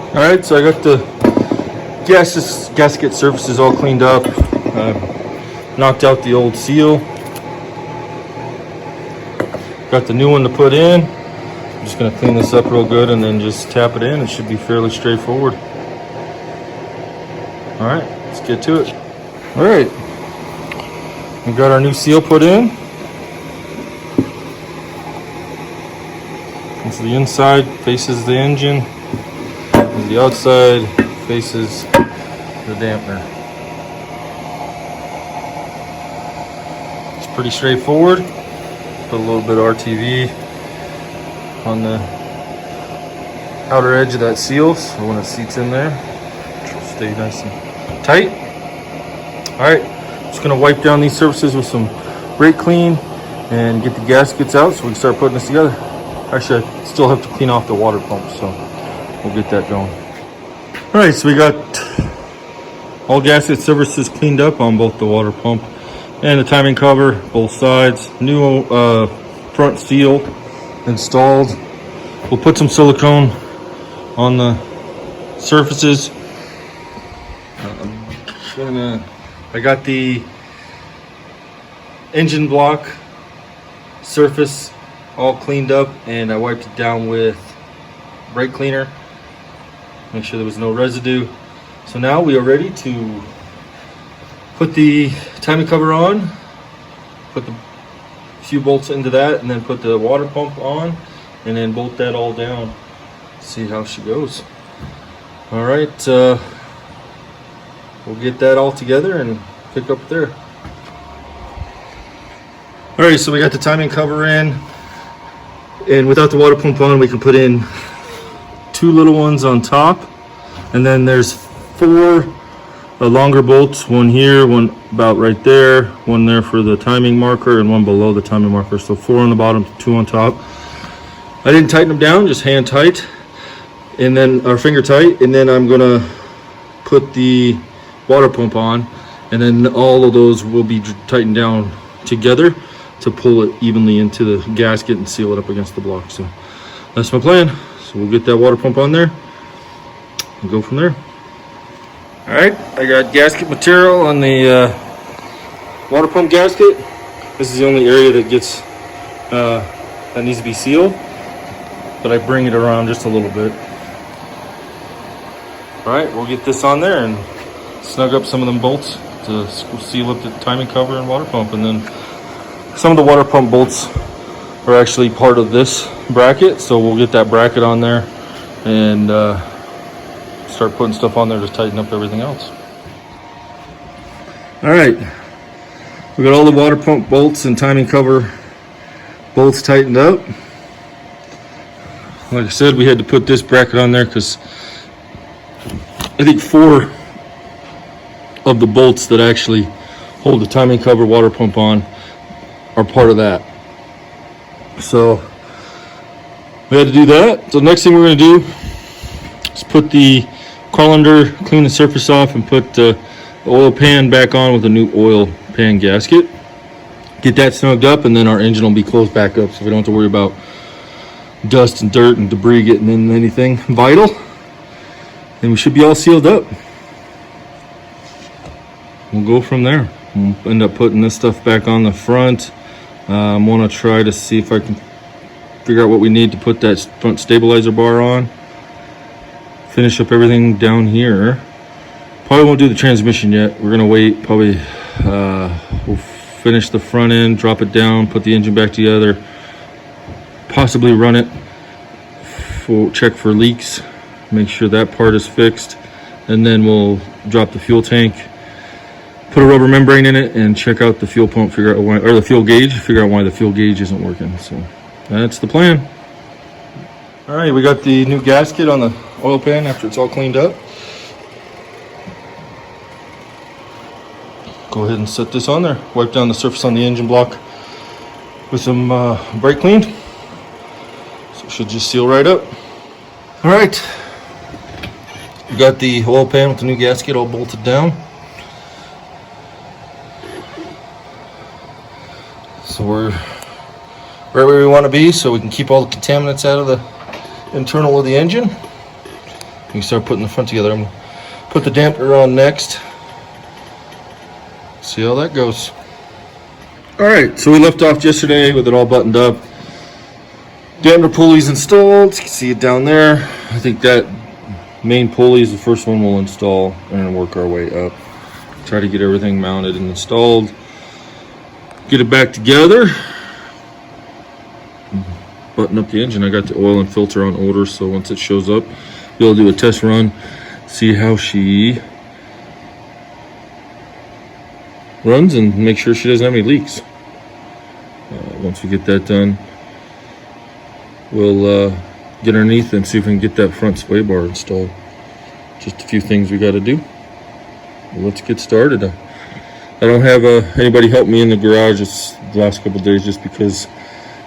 Alright, so I got the gasket surfaces all cleaned up. Knocked out the old seal. Got the new one to put in. I'm just going to clean this up real good and then just tap it in. It should be fairly straightforward. Alright, let's get to it. Alright, we got our new seal put in. So the inside faces the engine, and the outside faces the dampener. It's pretty straightforward. Put a little bit of RTV on the outer edge of that seal, so when it seats in there, it'll stay nice and tight. Alright, just going to wipe down these surfaces with some brake clean and get the gaskets out so we can start putting this together. Actually, I still have to clean off the water pump, so we'll get that going. Alright, so we got all gasket surfaces cleaned up on both the water pump and the timing cover, both sides. New front seal installed. We'll put some silicone on the surfaces. I got the engine block surface all cleaned up, and I wiped it down with brake cleaner. Make sure there was no residue. So now we are ready to put the timing cover on, put the few bolts into that, and then put the water pump on, and then bolt that all down. See how she goes. All right, we'll get that all together and pick up there. All right, so we got the timing cover in. And without the water pump on, we can put in two little ones on top. And then there's four longer bolts, one here, one about right there, one there for the timing marker, and one below the timing marker. So 4 on the bottom, 2 on top. I didn't tighten them down, just hand tight, and then, or finger tight. And then I'm gonna put the water pump on, and then all of those will be tightened down together to pull it evenly into the gasket and seal it up against the block. So that's my plan. So we'll get that water pump on there and go from there. All right, I got gasket material on the water pump gasket. This is the only area that gets that needs to be sealed, but I bring it around just a little bit. All right, we'll get this on there and snug up some of them bolts to seal up the timing cover and water pump. And then some of the water pump bolts are actually part of this bracket, so we'll get that bracket on there and start putting stuff on there to tighten up everything else. All right, we got all the water pump bolts and timing cover bolts tightened up. Like I said, we had to put this bracket on there because I think 4 of the bolts that actually hold the timing cover water pump on are part of that. So we had to do that. So next thing we're going to do is put the colander, clean the surface off, and put the oil pan back on with a new oil pan gasket. Get that snugged up, and then our engine will be closed back up, so we don't have to worry about dust and dirt and debris getting in anything vital. And we should be all sealed up. We'll go from there. We'll end up putting this stuff back on the front. I want to try to see if I can figure out what we need to put that front stabilizer bar on. Finish up everything down here. Probably won't do the transmission yet. We're going to wait. Probably we'll finish the front end, drop it down, put the engine back together, possibly run it, check for leaks, make sure that part is fixed, and then we'll drop the fuel tank, put a rubber membrane in it, and check out the fuel pump, figure out why, or the fuel gauge, figure out why the fuel gauge isn't working. So that's the plan. All right, we got the new gasket on the oil pan after it's all cleaned up. Go ahead and set this on there. Wipe down the surface on the engine block with some brake clean. So it should just seal right up. All right, we got the oil pan with the new gasket all bolted down. So we're right where we want to be, so we can keep all the contaminants out of the internal of the engine. we can start putting the front together. I'm gonna put the dampener on next. See how that goes. All right, so we left off yesterday with it all buttoned up. Dampener pulley's installed. You can see it down there. I think that main pulley is the first one we'll install and work our way up. Try to get everything mounted and installed. Get it back together. Button up the engine. I got the oil and filter on order, so once it shows up, we'll do a test run, see how she runs, and make sure she doesn't have any leaks. Once we get that done, we'll get underneath and see if we can get that front sway bar installed. Just a few things we got to do. Well, let's get started. I don't have anybody help me in the garage the last couple of days, just because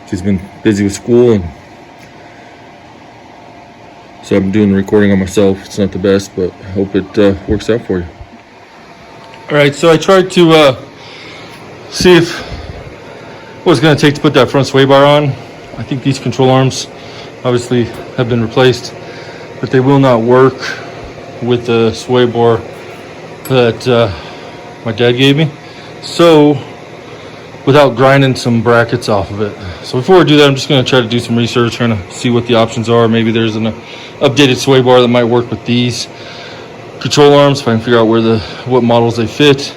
she's been busy with school, and so I'm doing the recording on myself. It's not the best, but I hope it works out for you. All right, so I tried to see what it's going to take to put that front sway bar on. I think these control arms obviously have been replaced, but they will not work with the sway bar that my dad gave me. So without grinding some brackets off of it. So before I do that, I'm just going to try to do some research, trying to see what the options are. Maybe there's an updated sway bar that might work with these control arms, if I can figure out what models they fit.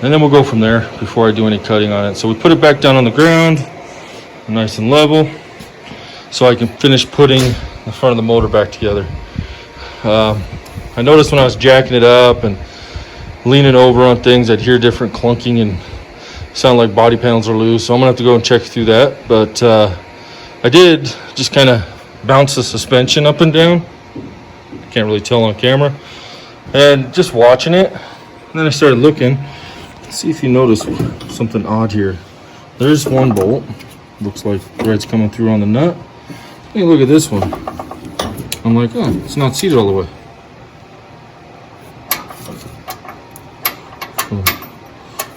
And then we'll go from there before I do any cutting on it. So we put it back down on the ground, nice and level, so I can finish putting the front of the motor back together. I noticed when I was jacking it up and leaning over on things, I'd hear different clunking and sound like body panels are loose. So I'm gonna have to go and check through that. But I did just kind of bounce the suspension up and down. Can't really tell on camera. And just watching it, and then I started looking. See if you notice something odd here. There's one bolt. Looks like thread's coming through on the nut. Hey, look at this one. I'm like, oh, it's not seated all the way.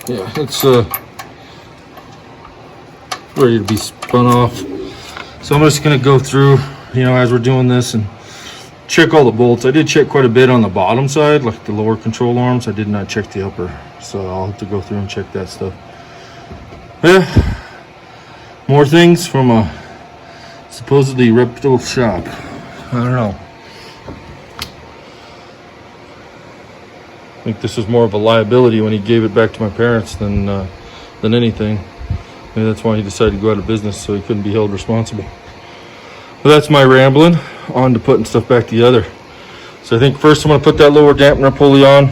Yeah, it's ready to be spun off. So I'm just gonna go through, as we're doing this, and check all the bolts. I did check quite a bit on the bottom side, like the lower control arms. I did not check the upper, so I'll have to go through and check that stuff. Yeah, more things from a supposedly reputable shop. I don't know. I think this was more of a liability when he gave it back to my parents than anything. Maybe that's why he decided to go out of business, so he couldn't be held responsible. But that's my rambling. On to putting stuff back together. So I think first I'm going to put that lower dampener pulley on.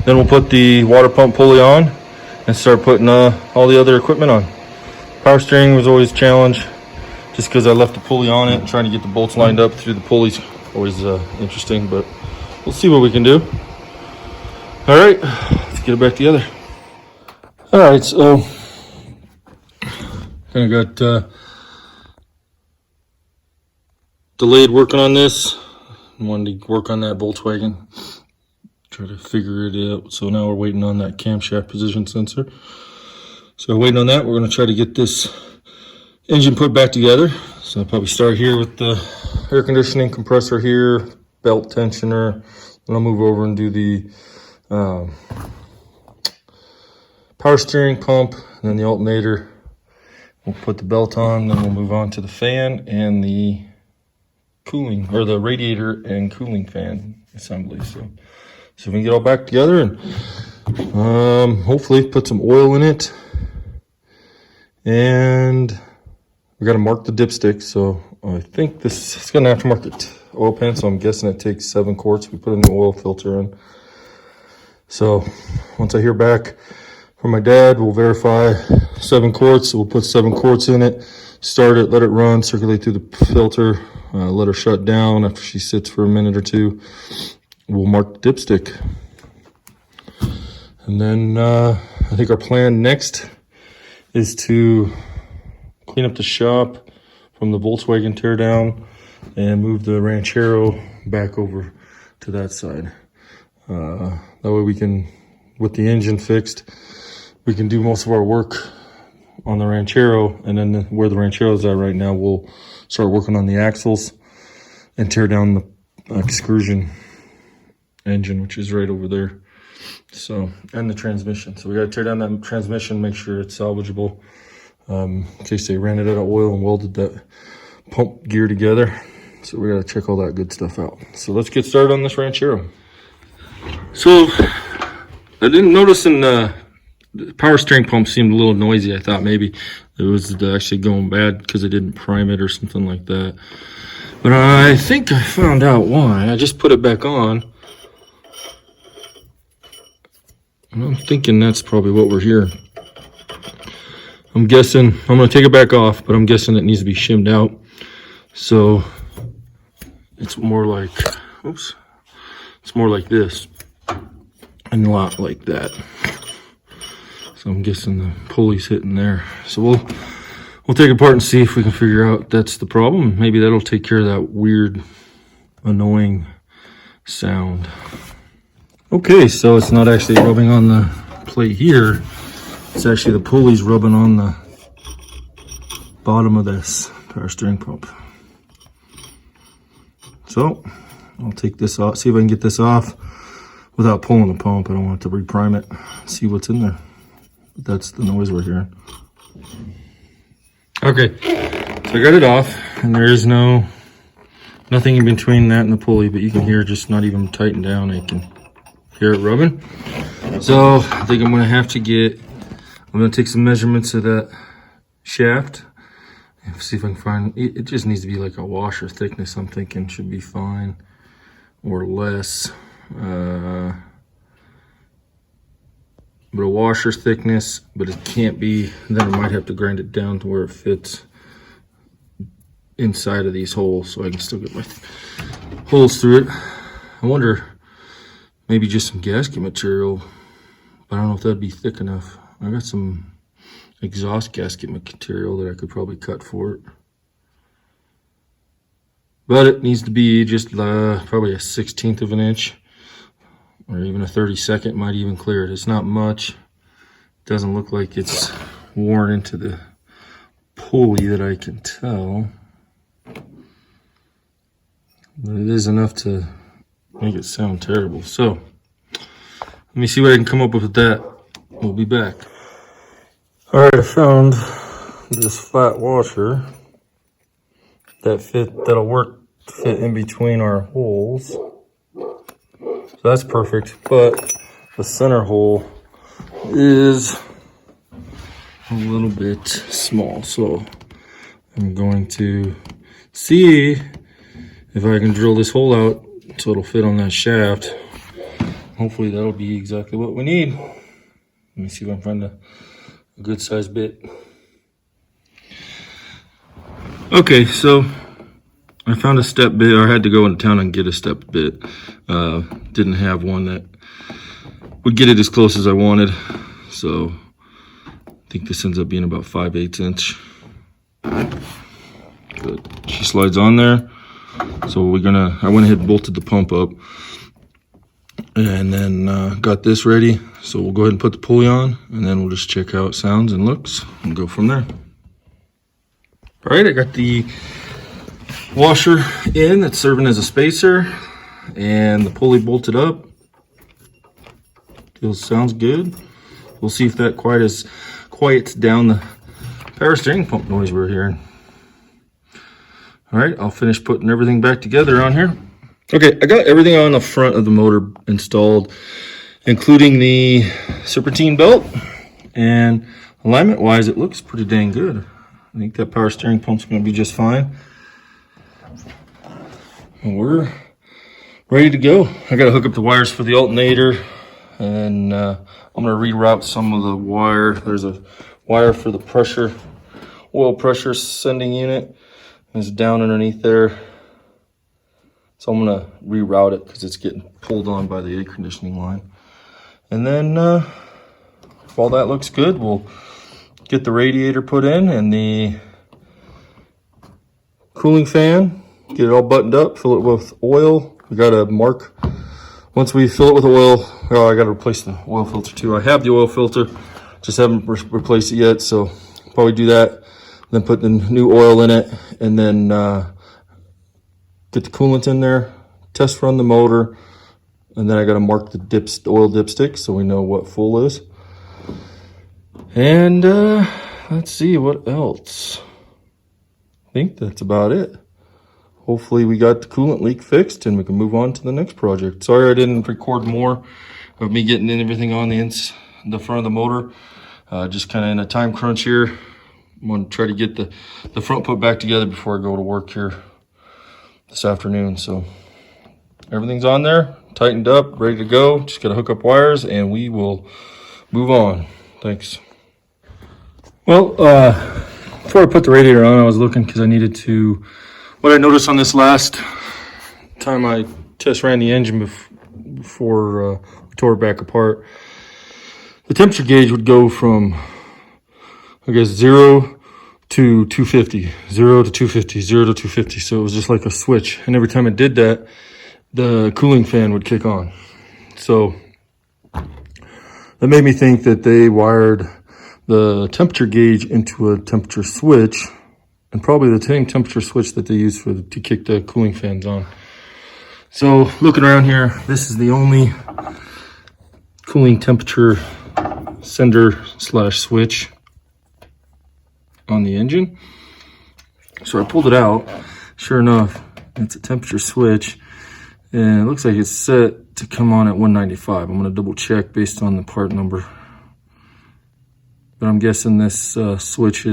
Then we'll put the water pump pulley on and start putting all the other equipment on. Power steering was always a challenge, just because I left the pulley on it and trying to get the bolts lined up through the pulleys. Always interesting, but we'll see what we can do. All right, let's get it back together. All right, so kind of got delayed working on this. I wanted to work on that Volkswagen, try to figure it out. So now we're waiting on that camshaft position sensor. So waiting on that, we're going to try to get this engine put back together. So I'll probably start here with the air conditioning compressor here, belt tensioner. Then I'll move over and do the power steering pump, and then the alternator. We'll put the belt on, then we'll move on to the fan and the cooling, or the radiator and cooling fan assembly. So we can get all back together and hopefully put some oil in it. And we got to mark the dipstick. So I think this is going to aftermarket oil pan. So I'm guessing it takes 7 quarts. We put a new oil filter in. So once I hear back from my dad, we'll verify 7 quarts. We'll put 7 quarts in it, start it, let it run, circulate through the filter, let her shut down. After she sits for a minute or two, we'll mark the dipstick. And then I think our plan next is to clean up the shop from the Volkswagen teardown and move the Ranchero back over to that side. That way we can, with the engine fixed, we can do most of our work on the Ranchero, and then where the Ranchero is at right now, we'll start working on the axles and tear down the excursion engine, which is right over there. So, and the transmission. So we got to tear down that transmission, make sure it's salvageable, in case they ran it out of oil and welded that pump gear together. So we got to check all that good stuff out. So let's get started on this Ranchero. So I didn't notice in the power steering pump seemed a little noisy. I thought maybe it was actually going bad because I didn't prime it or something like that. But I think I found out why. I just put it back on. And I'm thinking that's probably what we're hearing. I'm guessing, I'm going to take it back off, but I'm guessing it needs to be shimmed out. So it's more like, oops, it's more like this and not like that. So I'm guessing the pulley's hitting there. So we'll take it apart and see if we can figure out that's the problem. Maybe that'll take care of that weird, annoying sound. Okay, so it's not actually rubbing on the plate here. It's actually the pulleys rubbing on the bottom of this power steering pump. So I'll take this off, see if I can get this off without pulling the pump. I don't want to reprime it, see what's in there. But that's the noise we're hearing. Okay, so I got it off, and there is nothing in between that and the pulley, but you can hear just not even tightened down. I can hear it rubbing. So I think I'm going to take some measurements of that shaft and see if I can find, it just needs to be like a washer thickness. I'm thinking should be fine or less. But a washer thickness, but it can't be, then I might have to grind it down to where it fits inside of these holes so I can still get my holes through it. I wonder, maybe just some gasket material, but I don't know if that'd be thick enough. I got some exhaust gasket material that I could probably cut for it. But it needs to be just probably a 1/16 of an inch. Or even a 32nd might even clear it. It's not much. It doesn't look like it's worn into the pulley that I can tell. But it is enough to make it sound terrible. So, let me see what I can come up with that. We'll be back. Alright, I found this flat washer that'll fit in between our holes. So that's perfect, but the center hole is a little bit small. So I'm going to see if I can drill this hole out so it'll fit on that shaft. Hopefully that'll be exactly what we need. Let me see if I can find a good sized bit. Okay, so I found a step bit, or I had to go into town and get a step bit. Didn't have one that would get it as close as I wanted. So I think this ends up being about 5/8 inch. Good. She slides on there. So I went ahead and bolted the pump up. And then got this ready. So we'll go ahead and put the pulley on, and then we'll just check how it sounds and looks and go from there. All right, I got the washer in that's serving as a spacer and the pulley bolted up. Sounds good. We'll see if that quiets down the power steering pump noise we're hearing. All right, I'll finish putting everything back together on here. Okay, I got everything on the front of the motor installed, including the serpentine belt, and alignment wise it looks pretty dang good. I think that power steering pump's going to be just fine. And we're ready to go. I got to hook up the wires for the alternator, and I'm going to reroute some of the wire. There's a wire for the oil pressure sending unit. It's down underneath there. So I'm going to reroute it because it's getting pulled on by the air conditioning line. And then if all that looks good, we'll get the radiator put in and the cooling fan, get it all buttoned up, fill it with oil. We got to mark, once we fill it with oil, I got to replace the oil filter too. I have the oil filter, just haven't replaced it yet, so probably do that. Then put the new oil in it, and then get the coolant in there, test run the motor, and then I got to mark the oil dipstick so we know what full is. And let's see what else. I think that's about it. Hopefully we got the coolant leak fixed and we can move on to the next project. Sorry I didn't record more of me getting everything on the front of the motor. Just kind of in a time crunch here. I'm going to try to get the front put back together before I go to work here this afternoon. So everything's on there, tightened up, ready to go. Just got to hook up wires and we will move on. Thanks. Well, before I put the radiator on, I was looking because I needed to, what I noticed on this last time I test ran the engine before we tore it back apart, the temperature gauge would go from, I guess, 0 to 250, 0 to 250, 0 to 250. So it was just like a switch. And every time it did that, the cooling fan would kick on. So that made me think that they wired the temperature gauge into a temperature switch, and probably the same temperature switch that they use to kick the cooling fans on. So looking around here, this is the only cooling temperature sender slash switch on the engine. So I pulled it out. Sure enough, it's a temperature switch, and it looks like it's set to come on at 195. I'm going to double check based on the part number, but I'm guessing this switch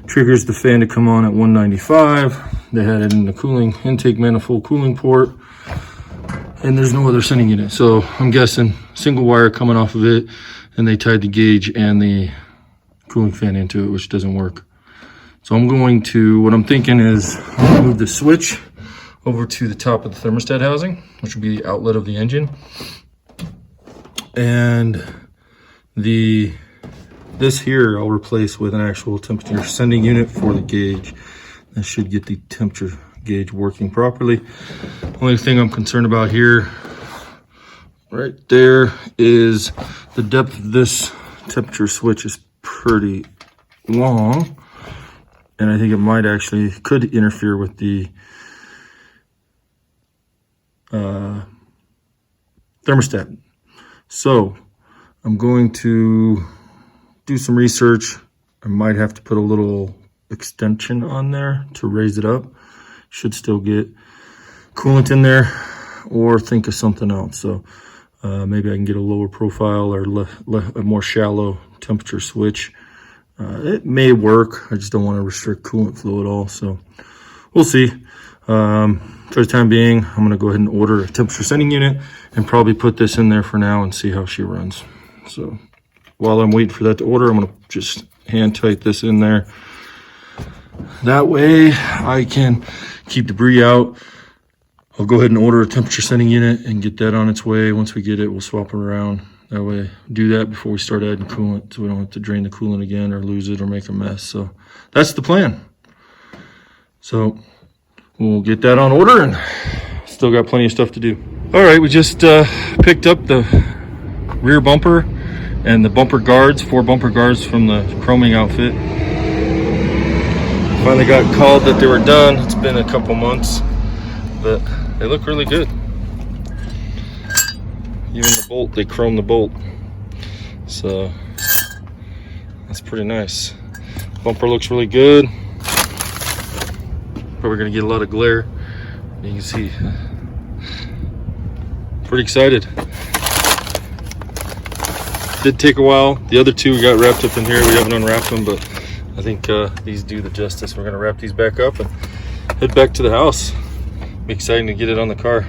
triggers the fan to come on at 195. They had it in the cooling intake manifold cooling port, and there's no other sending unit. So I'm guessing single wire coming off of it, and they tied the gauge and the cooling fan into it, which doesn't work. So I'm going to, what I'm thinking is move the switch over to the top of the thermostat housing, which will be the outlet of the engine. And this here I'll replace with an actual temperature sending unit for the gauge. That should get the temperature gauge working properly. Only thing I'm concerned about here, right there, is the depth of this temperature switch is pretty long, and I think it could interfere with the thermostat. So I'm going to do some research. I might have to put a little extension on there to raise it up. Should still get coolant in there, or think of something else. So maybe I can get a lower profile or a more shallow temperature switch. It may work. I just don't want to restrict coolant flow at all. So we'll see. For the time being, I'm going to go ahead and order a temperature sending unit and probably put this in there for now and see how she runs. So while I'm waiting for that to order, I'm going to just hand tight this in there. That way I can keep debris out. I'll go ahead and order a temperature sending unit and get that on its way. Once we get it, we'll swap it around. That way, do that before we start adding coolant, so we don't have to drain the coolant again or lose it or make a mess. So that's the plan. So we'll get that on order, and still got plenty of stuff to do. All right, we just picked up the rear bumper and the bumper guards, 4 bumper guards from the chroming outfit. Finally got called that they were done. It's been a couple months, but they look really good. Even the bolt, they chrome the bolt. So that's pretty nice. Bumper looks really good. Probably gonna get a lot of glare. You can see. Pretty excited. Did take a while. The other 2 got wrapped up in here. We haven't unwrapped them, but I think these do the justice. We're gonna wrap these back up and head back to the house. Be exciting to get it on the car.